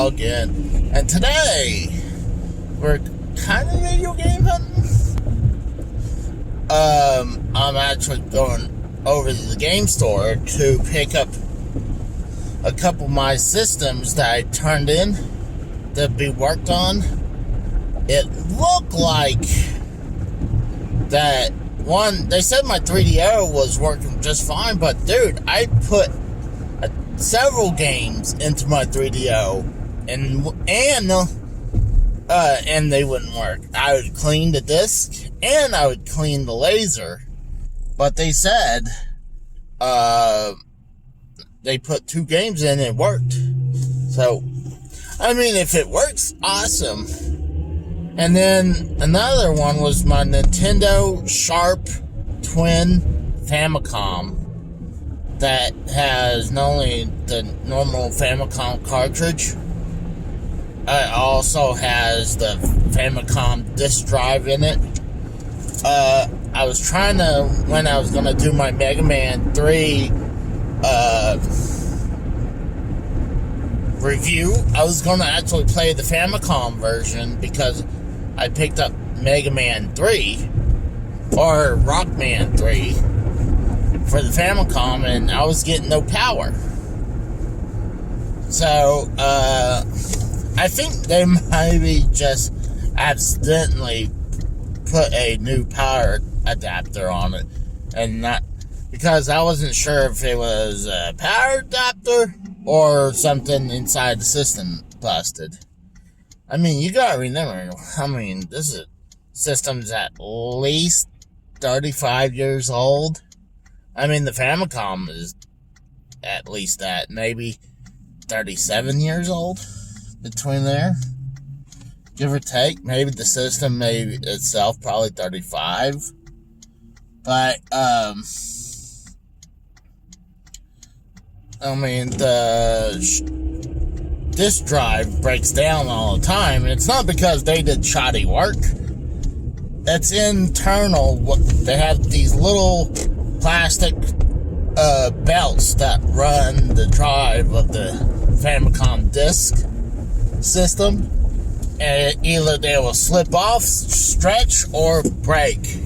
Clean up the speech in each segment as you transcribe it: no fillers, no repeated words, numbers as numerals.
Again, and today we're kind of video game hunting. I'm actually going over to the game store to pick up a couple of my systems that I turned in to be worked on. It looked like that one, they said my 3DO was working just fine, but dude, I put several games into my 3DO and they wouldn't work. I would clean the disc and I would clean the laser, but they said they put 2 games in and it worked. So I mean, if it works, awesome. And then another one was my Nintendo Sharp Twin Famicom that has not only the normal Famicom cartridge, it also has the Famicom disk drive in it. I was trying to, when I was going to do my Mega Man 3 review, I was going to actually play the Famicom version because I picked up Mega Man 3 or Rockman 3 for the Famicom, and I was getting no power. So, I think they maybe just accidentally put a new power adapter on it, and not, because I wasn't sure if it was a power adapter or something inside the system busted. I mean, you gotta remember, this system's at least 35 years old. I mean, the Famicom is at least that, maybe 37 years old, between there, give or take. Maybe the system, maybe itself, probably 35. But, I mean, the disk drive breaks down all the time, and it's not because they did shoddy work. It's internal. They have these little plastic belts that run the drive of the Famicom disk system, and either they will slip off, stretch, or break.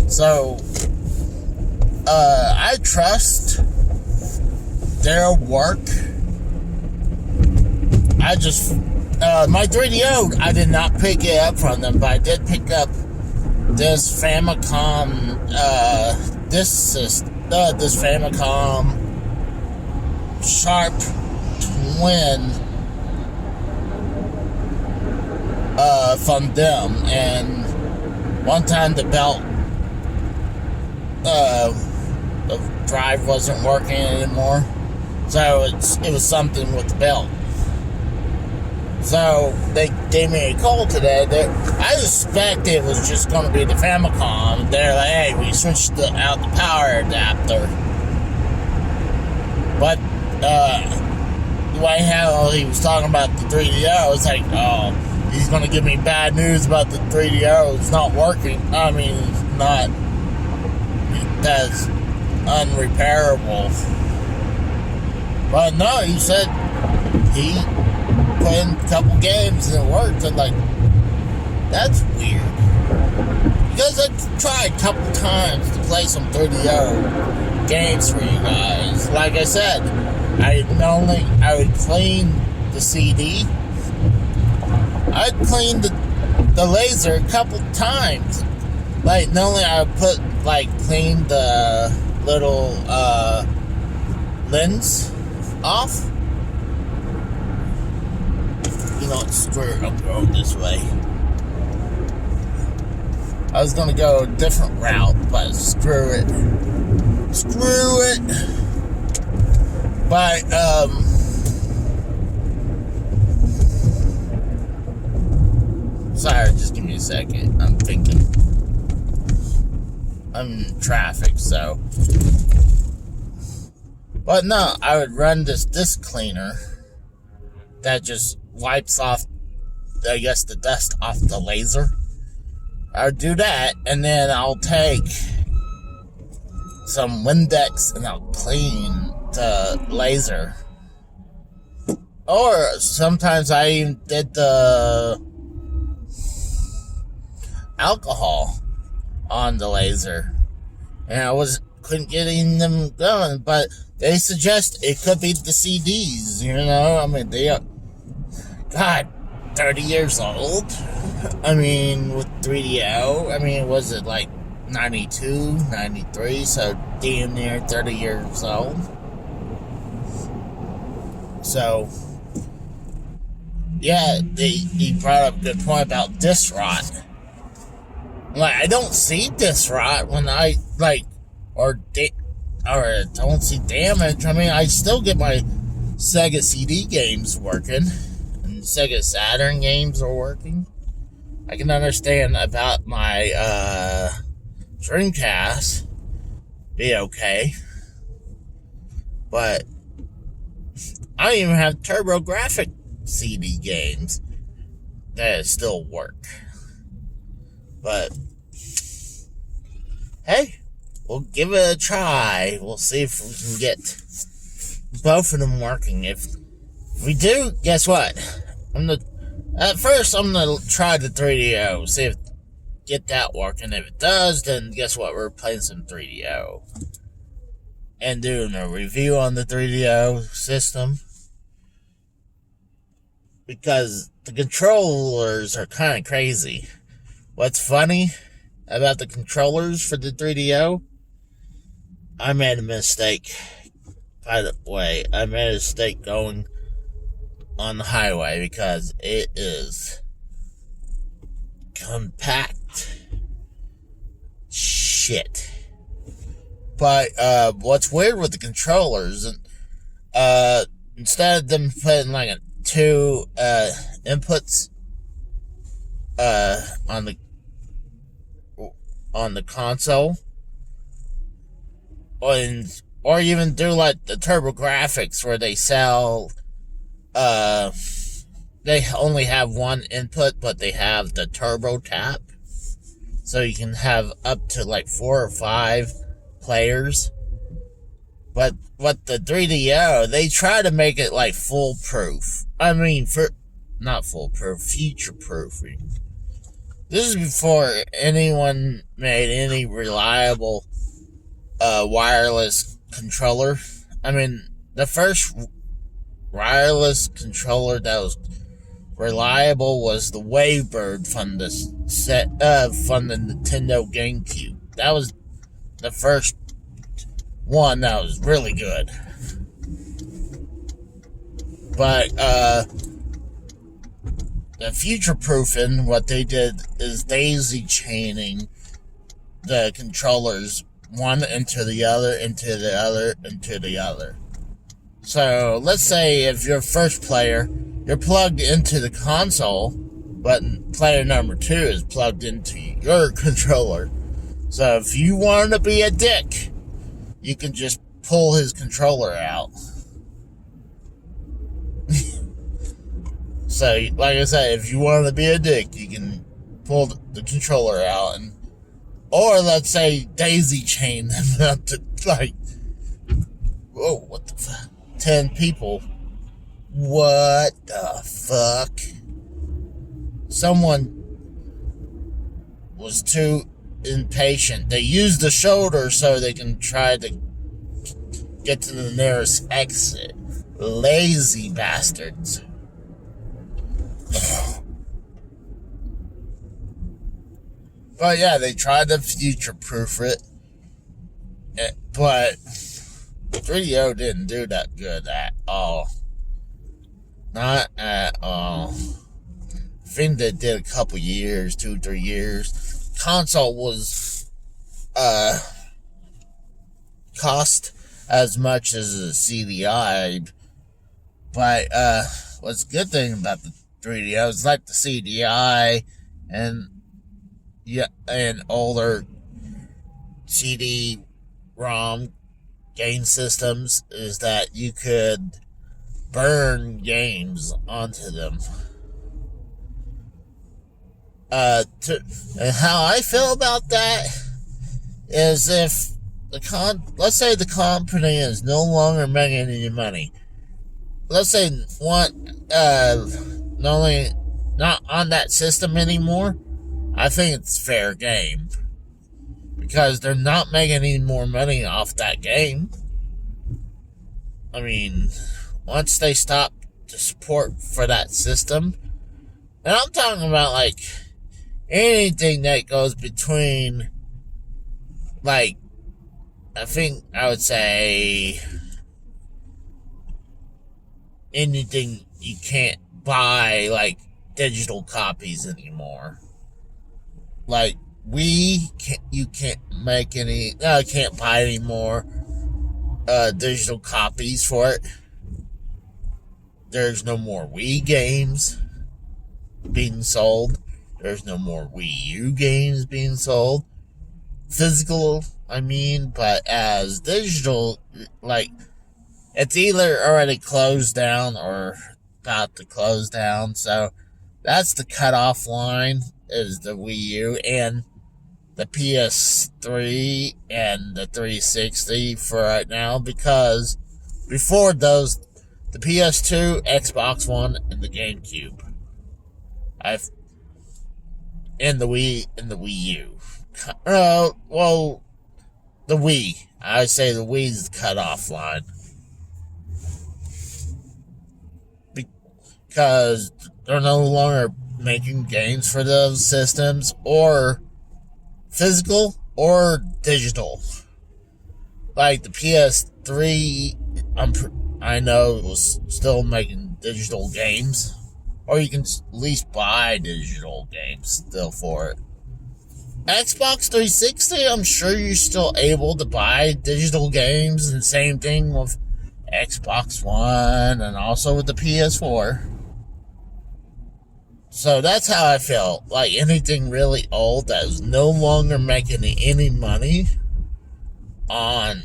So I trust their work. I just my 3DO, I did not pick it up from them, but I did pick up this Famicom this Famicom Sharp Twin from them, and one time the belt the drive wasn't working anymore, so it was something with the belt. So they gave me a call today. I suspect it was just going to be the Famicom. They're like, hey, we switched out the power adapter. But the way how he was talking about the 3DO, it's like, oh, he's going to give me bad news about the 3DO. It's not working. I mean, it's not. That's unrepairable. But no, he said he put in a couple games and it worked. I'm like, that's weird. Because I tried a couple times to play some 3DO games for you guys. Like I said, I would clean the CD. I'd clean the laser a couple times. Like, not only I would clean the little lens off. You know, screw it, I'm going this way. I was gonna go a different route, but screw it. Screw it. But, sorry, just give me a second. I'm thinking. I'm in traffic, so. But no, I would run this disc cleaner that just wipes off, I guess, the dust off the laser. I would do that, and then I'll take some Windex and I'll clean the laser. Or sometimes I even did the alcohol on the laser, and I couldn't get them going, but they suggest it could be the CDs, you know? I mean, they are, God, 30 years old. I mean, with 3DO, I mean, was it like 92, 93, so damn near 30 years old. So, yeah, he brought up a good point about disc rot. Like, I don't see disc rot when I, like, or don't see damage. I mean, I still get my Sega CD games working, and Sega Saturn games are working. I can understand about my, Dreamcast be okay, but I don't even have TurboGrafx CD games that still work. But hey, we'll give it a try. We'll see if we can get both of them working. If we do, guess what? At first I'm gonna try the 3DO, see if get that working. If it does, then guess what? We're playing some 3DO and doing a review on the 3DO system, because the controllers are kind of crazy. What's funny about the controllers for the 3DO? I made a mistake. By the way, I made a mistake going on the highway because it is compact shit. But what's weird with the controllers, instead of them putting like two inputs on the console, or even do like the TurboGrafx where they sell, they only have one input, but they have the turbo tap, so you can have up to like 4 or 5 players. But what the 3DO, they try to make it like foolproof. I mean, not foolproof, future-proofing. This is before anyone made any reliable wireless controller. I mean, the first wireless controller that was reliable was the Wavebird from the Nintendo GameCube. That was the first one that was really good. But the future proofing, what they did is daisy chaining the controllers one into the other, into the other, into the other. So let's say if you're first player, you're plugged into the console, but player number 2 is plugged into your controller. So if you want to be a dick, you can just pull his controller out. So, like I said, if you want to be a dick, you can pull the controller out, or let's say daisy chain them up to like, whoa, what the fuck? 10 people. What the fuck? Someone was too impatient. They used the shoulder so they can try to get to the nearest exit. Lazy bastards. But yeah, they tried to future-proof it, but 3DO didn't do that good at all. Not at all. I think they did a couple years, 2-3 years. console was cost as much as a CDI, but what's a good thing about the 3DO is like the CDI and older CD-ROM game systems is that you could burn games onto them. And how I feel about that is if let's say the company is no longer making any money. Let's say not on that system anymore. I think it's fair game because they're not making any more money off that game. I mean, once they stop the support for that system, and I'm talking about like anything that goes between, like, I think I would say anything you can't buy, like digital copies anymore. Like you can't make any. Can't buy any more digital copies for it. There's no more Wii games being sold. There's no more Wii U games being sold. Physical, I mean, but as digital, like, it's either already closed down or about to close down. So that's the cutoff line, is the Wii U and the PS3 and the 360 for right now, because before those, the PS2, Xbox One, and the GameCube, and the Wii U. Well, the Wii. I say the Wii is the cutoff line. Because they're no longer making games for those systems, or physical or digital. Like the PS3, I know it was still making digital games, or you can at least buy digital games still for it. Xbox 360, I'm sure you're still able to buy digital games, and same thing with Xbox One and also with the PS4. So that's how I feel. Like anything really old that is no longer making any money on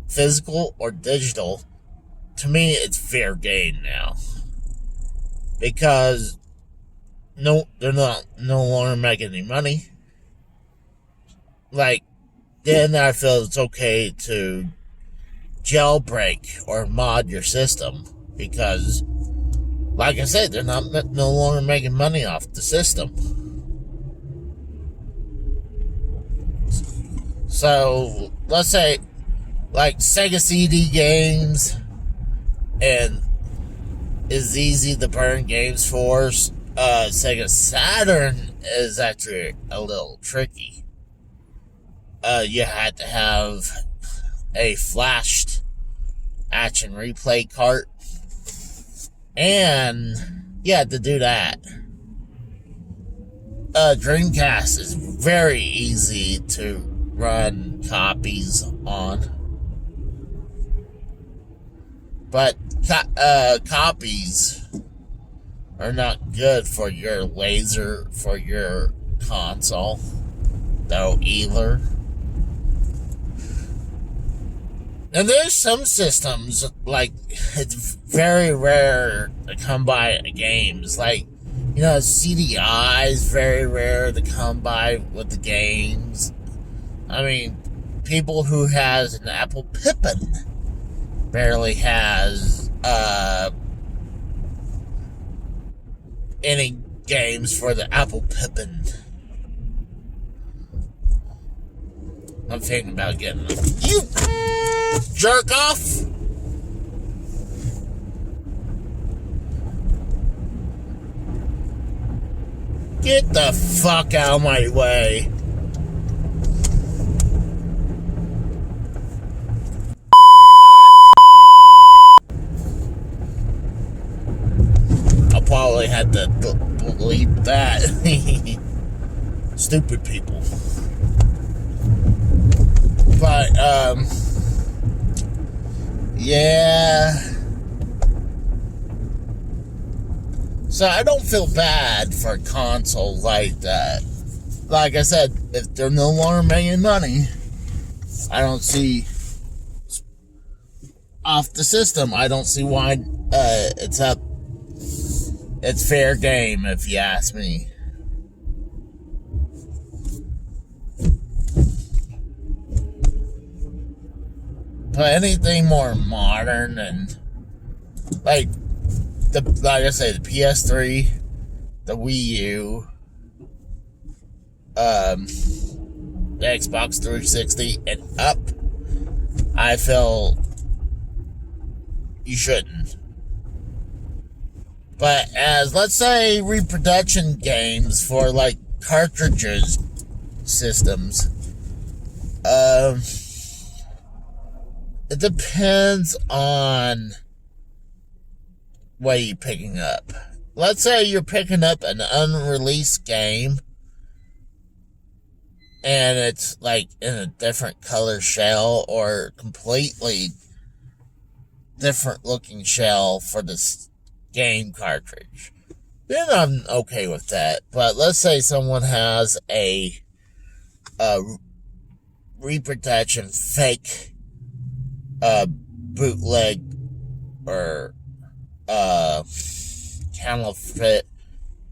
physical or digital, to me it's fair game now. Because they're no longer making any money. Like, then I feel it's okay to jailbreak or mod your system, because, like I said, they're no longer making money off the system. So let's say, like, Sega CD games and is easy to burn games for. Sega Saturn is actually a little tricky. You had to have a flashed action replay cart, and you had to do that. Dreamcast is very easy to run copies on, but copies are not good for your laser, for your console, though, either. And there's some systems, like, it's very rare to come by games. Like, CDI is very rare to come by with the games. I mean, people who has an Apple Pippin barely has any games for the Apple Pippin. I'm thinking about getting them. You jerk off! Get the fuck out of my way. I'll probably have to bleep that. stupid people. But, yeah. So I don't feel bad for a console like that. Like I said, if they're no longer making money, I don't see off the system. I don't see why it's up. It's fair game, if you ask me. But anything more modern and like I say, the PS3, the Wii U, the Xbox 360, and up, I feel you shouldn't. But as, let's say, reproduction games for, like, cartridges systems, it depends on what you're picking up. Let's say you're picking up an unreleased game, and it's, like, in a different color shell, or completely different looking shell for this game cartridge, then I'm okay with that. But let's say someone has a reproduction fake bootleg or counterfeit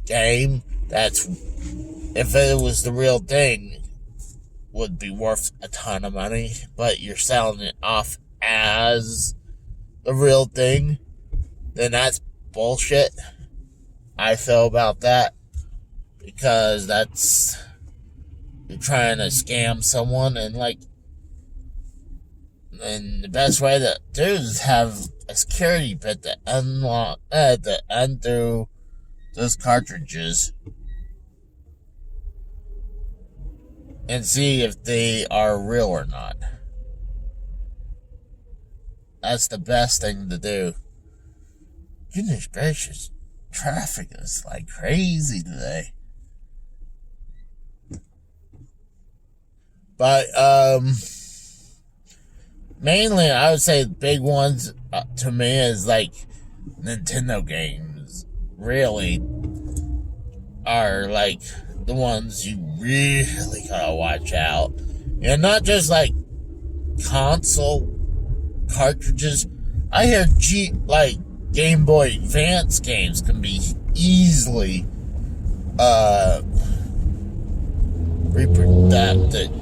game that's, if it was the real thing, would be worth a ton of money, but you're selling it off as the real thing, then that's bullshit. I feel about that, because that's, you're trying to scam someone, and the best way to do is have a security bit to undo those cartridges and see if they are real or not. That's the best thing to do. Goodness gracious, traffic is like crazy today. But, mainly I would say the big ones to me is like Nintendo games. Really are like the ones you really gotta watch out. And not just like console cartridges. I hear Game Boy Advance games can be easily reproduction.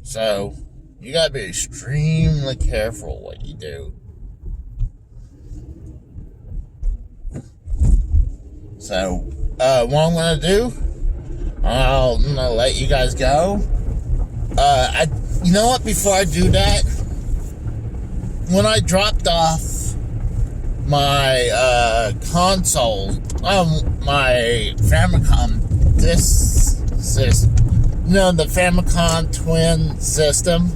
So you gotta be extremely careful what you do. So what I'm gonna do, I'm gonna let you guys go. You know what? Before I do that, when I dropped off my console, my Famicom system, the Famicom Twin system,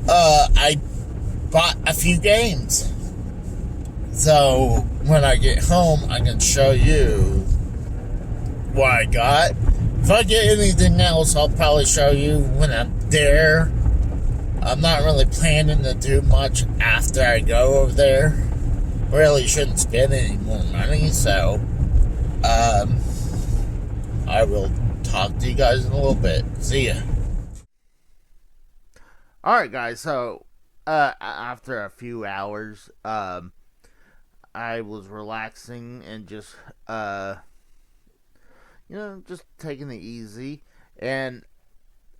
I bought a few games. So when I get home, I can show you what I got. If I get anything else, I'll probably show you when I'm there. I'm not really planning to do much after I go over there. Really shouldn't spend any more money, so I will talk to you guys in a little bit. See ya. Alright guys, so after a few hours, I was relaxing and just just taking it easy, and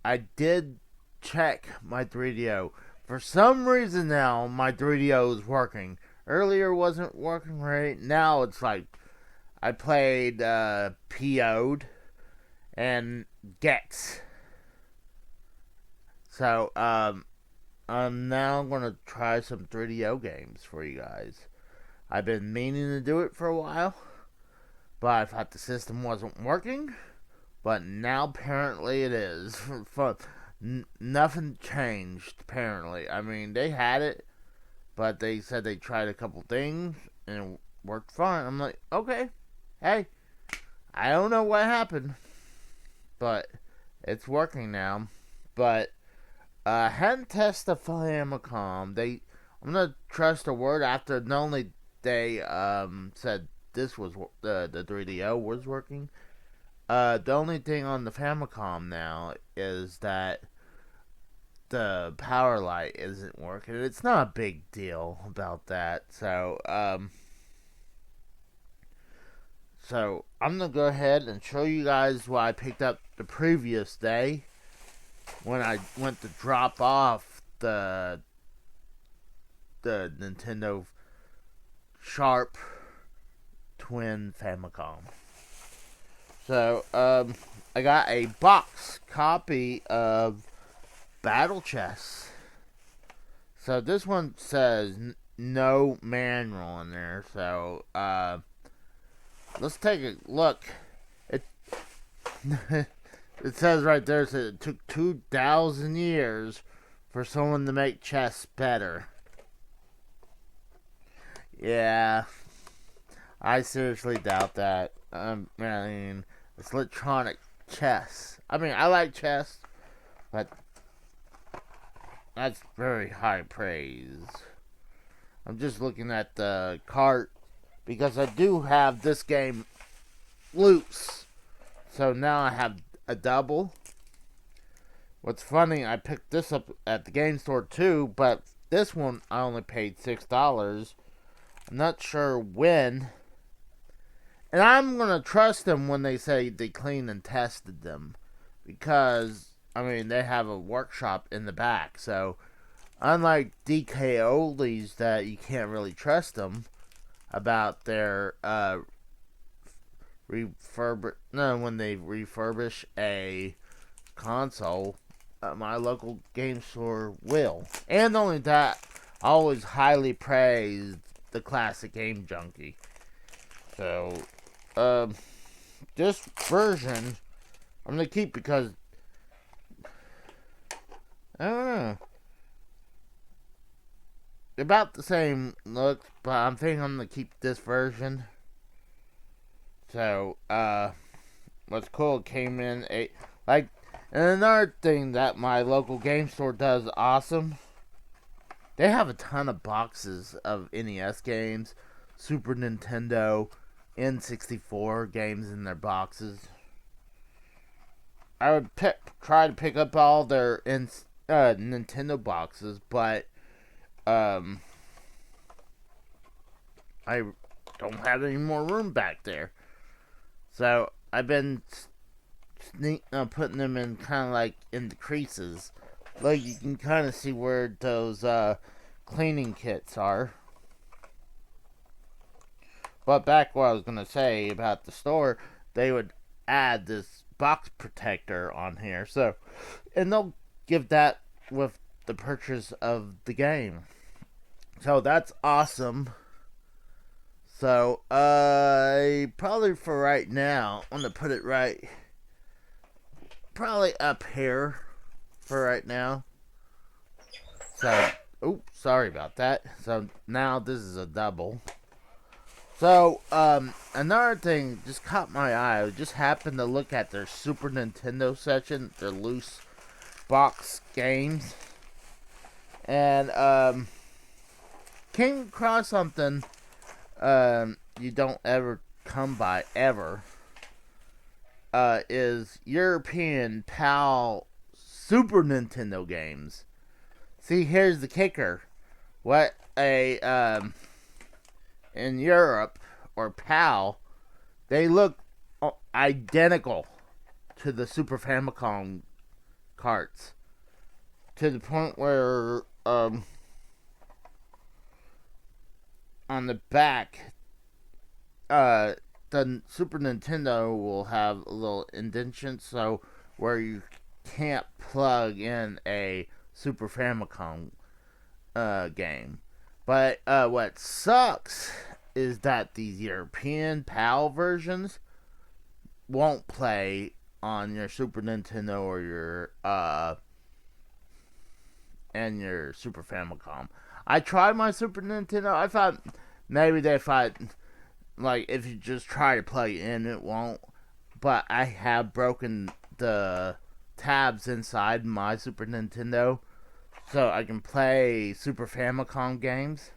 I did check my 3DO. For some reason now, my 3DO is working. Earlier wasn't working right. Now it's like I played PO'd and Gex. So I'm now gonna try some 3DO games for you guys. I've been meaning to do it for a while, but I thought the system wasn't working. But now apparently it is. Nothing changed, apparently. I mean, they had it, but they said they tried a couple things and it worked fine. I'm like, okay, hey, I don't know what happened, but it's working now. But hadn't tested the Famicom. I'm gonna trust the word after not only they said this was the 3DO was working. The only thing on the Famicom now is that the power light isn't working. It's not a big deal about that. So I'm gonna go ahead and show you guys what I picked up the previous day when I went to drop off the Nintendo Sharp Twin Famicom. So I got a box copy of Battle Chess. So this one says no manual in there. So let's take a look. It it says right there that it took 2,000 years for someone to make chess better. Yeah, I seriously doubt that. I mean, it's electronic chess. I mean, I like chess, but that's very high praise. I'm just looking at the cart because I do have this game loose. So now I have a double. What's funny, I picked this up at the game store too, but this one I only paid $6. I'm not sure when. And I'm going to trust them when they say they cleaned and tested them. Because, I mean, they have a workshop in the back. So, unlike DK Oldies that you can't really trust them about their when they refurbish a console, my local game store will. And not only that, I always highly praise the classic Game Junkie. So, this version I'm gonna keep because I don't know. They're about the same look, but I'm thinking I'm gonna keep this version. So, what's cool, it came in and another thing that my local game store does awesome. They have a ton of boxes of NES games, Super Nintendo, N64 games in their boxes. I would try to pick up all their Nintendo boxes, but I don't have any more room back there. So I've been putting them in kind of like in the creases. Like you can kind of see where those cleaning kits are. But back what I was going to say about the store, they would add this box protector on here. So, and they'll give that with the purchase of the game. So that's awesome. So, probably for right now, I'm going to put it probably up here for right now. So, oops, sorry about that. So now this is a double. So, another thing just caught my eye. I just happened to look at their Super Nintendo section, their loose box games, and came across something you don't ever come by ever. Is European PAL Super Nintendo games. See, here's the kicker. What in Europe or PAL, they look identical to the Super Famicom carts, to the point where on the back, the Super Nintendo will have a little indentation, so where you can't plug in a Super Famicom game. But what sucks is that these European PAL versions won't play on your Super Nintendo or your and your Super Famicom. I tried my Super Nintendo. I thought maybe if you just try to plug in, it won't. But I have broken the tabs inside my Super Nintendo so I can play Super Famicom games.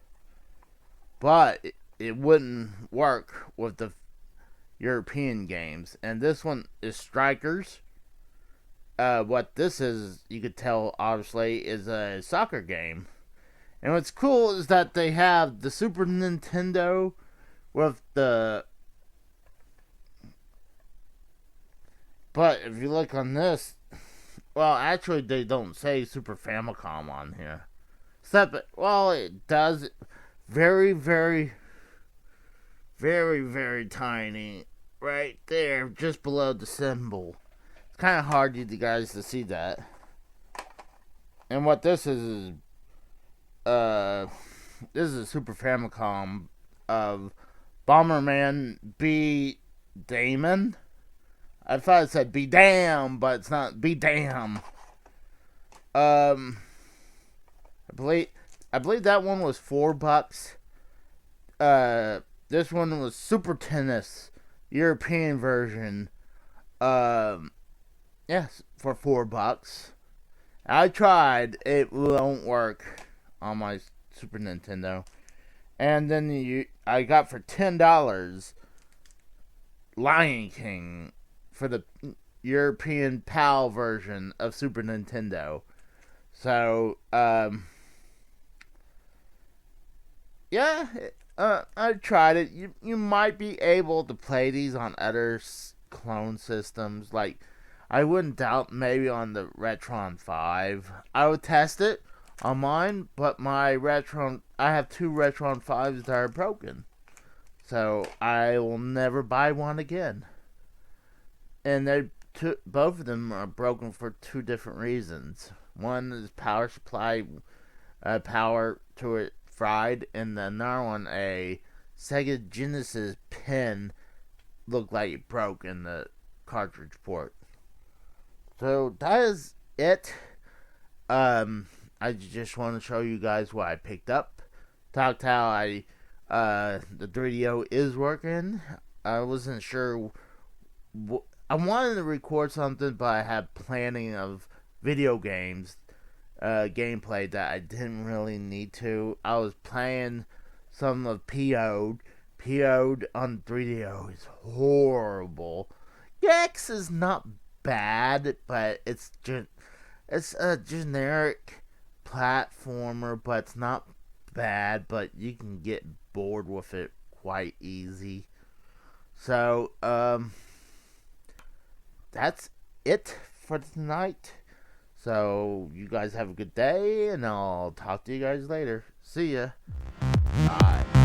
But it wouldn't work with the European games. And this one is Strikers. What this is, you could tell, obviously, is a soccer game. And what's cool is that they have the Super Nintendo with the... But if you look on this, well, actually, they don't say Super Famicom on here. Except, well, it does. Very, very, very, very tiny. Right there, just below the symbol. It's kind of hard for you guys to see that. And what this is this is a Super Famicom of Bomberman B. Damon. I thought it said be damn, but it's not be damn. I believe that one was $4. This one was Super Tennis European version. Yes, for $4. I tried. It won't work on my Super Nintendo. And then I got for $10 Lion King for the European PAL version of Super Nintendo. So, yeah, I tried it. You might be able to play these on other clone systems. Like, I wouldn't doubt maybe on the Retron 5. I would test it on mine, but I have 2 Retron 5s that are broken. So, I will never buy one again. And both of them are broken for 2 different reasons. One is power supply, power to it fried, and the another one, a Sega Genesis pin, looked like it broke in the cartridge port. So that is it. I just want to show you guys what I picked up. Talked how the 3DO is working. I wasn't sure. I wanted to record something, but I had planning of video games, gameplay that I didn't really need to. I was playing some of PO'd. PO'd on 3DO is horrible. Gex is not bad, but it's a generic platformer, but it's not bad, but you can get bored with it quite easy. So, that's it for tonight. So, you guys have a good day, and I'll talk to you guys later. See ya. Bye.